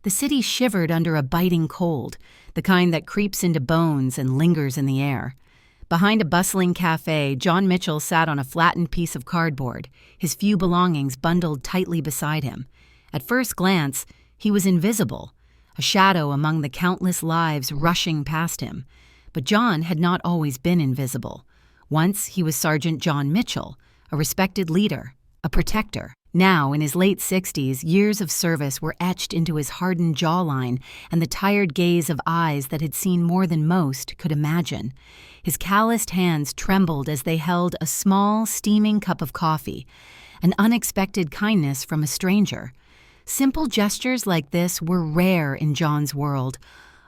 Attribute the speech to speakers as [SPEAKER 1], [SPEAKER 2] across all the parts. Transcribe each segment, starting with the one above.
[SPEAKER 1] The city shivered under a biting cold, the kind that creeps into bones and lingers in the air. Behind a bustling cafe, John Mitchell sat on a flattened piece of cardboard, his few belongings bundled tightly beside him. At first glance, he was invisible, a shadow among the countless lives rushing past him. But John had not always been invisible. Once he was Sergeant John Mitchell, a respected leader, a protector. Now, in his late 60s, years of service were etched into his hardened jawline and the tired gaze of eyes that had seen more than most could imagine. His calloused hands trembled as they held a small, steaming cup of coffee, an unexpected kindness from a stranger. Simple gestures like this were rare in John's world,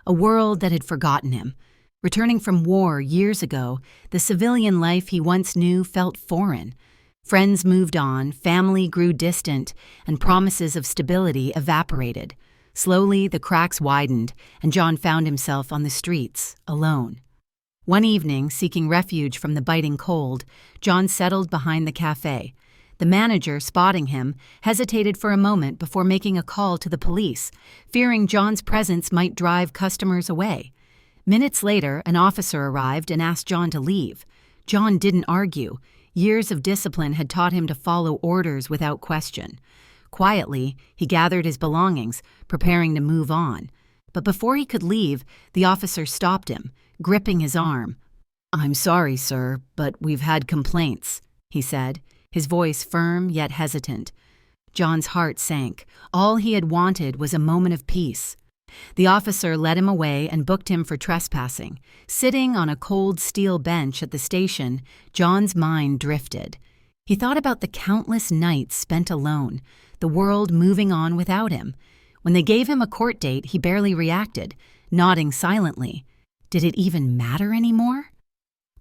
[SPEAKER 1] a world that had forgotten him. Returning from war years ago, the civilian life he once knew felt foreign. Friends moved on, family grew distant, and promises of stability evaporated. Slowly, the cracks widened, and John found himself on the streets, alone. One evening, seeking refuge from the biting cold, John settled behind the cafe. The manager, spotting him, hesitated for a moment before making a call to the police, fearing John's presence might drive customers away. Minutes later, an officer arrived and asked John to leave. John didn't argue. Years of discipline had taught him to follow orders without question. Quietly, he gathered his belongings, preparing to move on. But before he could leave, the officer stopped him, gripping his arm. "I'm sorry, sir, but we've had complaints," he said, his voice firm yet hesitant. John's heart sank. All he had wanted was a moment of peace. The officer led him away and booked him for trespassing. Sitting on a cold steel bench at the station, John's mind drifted. He thought about the countless nights spent alone, the world moving on without him. When they gave him a court date, he barely reacted, nodding silently. Did it even matter anymore?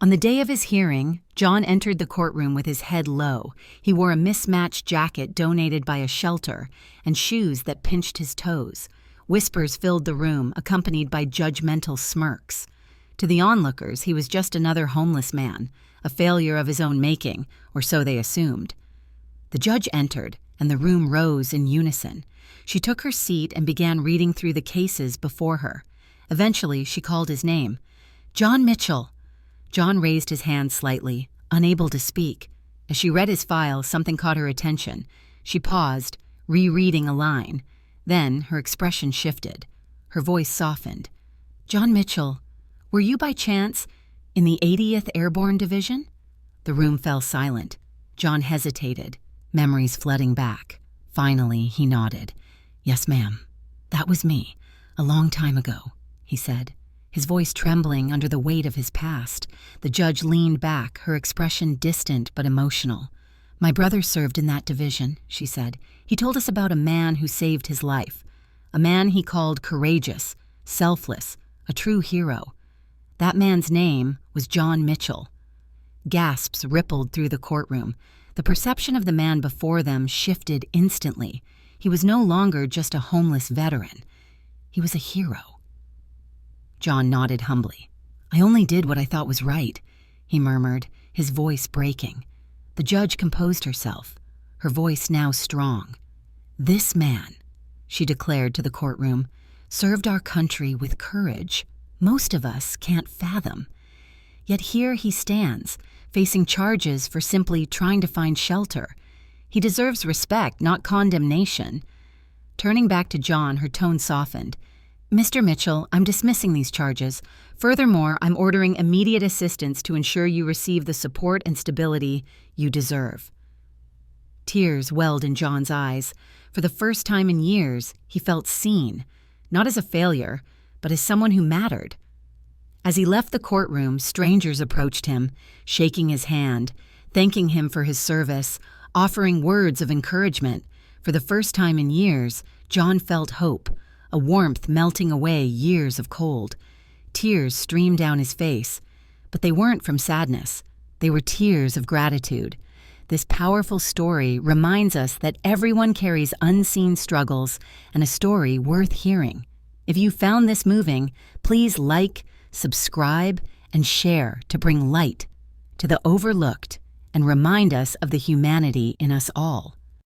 [SPEAKER 1] On the day of his hearing, John entered the courtroom with his head low. He wore a mismatched jacket donated by a shelter and shoes that pinched his toes. Whispers filled the room, accompanied by judgmental smirks. To the onlookers, he was just another homeless man, a failure of his own making, or so they assumed. The judge entered, and the room rose in unison. She took her seat and began reading through the cases before her. Eventually, she called his name. "John Mitchell." John raised his hand slightly, unable to speak. As she read his file, something caught her attention. She paused, rereading a line. Then her expression shifted. Her voice softened. "John Mitchell, were you by chance in the 80th Airborne Division?" The room fell silent. John hesitated, memories flooding back. Finally, he nodded. "Yes, ma'am. That was me, a long time ago," he said, his voice trembling under the weight of his past. The judge leaned back, her expression distant but emotional. "My brother served in that division," she said. "He told us about a man who saved his life, a man he called courageous, selfless, a true hero. That man's name was John Mitchell." Gasps rippled through the courtroom. The perception of the man before them shifted instantly. He was no longer just a homeless veteran. He was a hero. John nodded humbly. "I only did what I thought was right," he murmured, his voice breaking. The judge composed herself, her voice now strong. "This man," she declared to the courtroom, "served our country with courage most of us can't fathom. Yet here he stands, facing charges for simply trying to find shelter. He deserves respect, not condemnation." Turning back to John, her tone softened. "Mr. Mitchell, I'm dismissing these charges. Furthermore, I'm ordering immediate assistance to ensure you receive the support and stability you deserve." Tears welled in John's eyes. For the first time in years, he felt seen, not as a failure, but as someone who mattered. As he left the courtroom, strangers approached him, shaking his hand, thanking him for his service, offering words of encouragement. For the first time in years, John felt hope, a warmth melting away years of cold. Tears streamed down his face, but they weren't from sadness. They were tears of gratitude. This powerful story reminds us that everyone carries unseen struggles and a story worth hearing. If you found this moving, please like, subscribe, and share to bring light to the overlooked and remind us of the humanity in us all.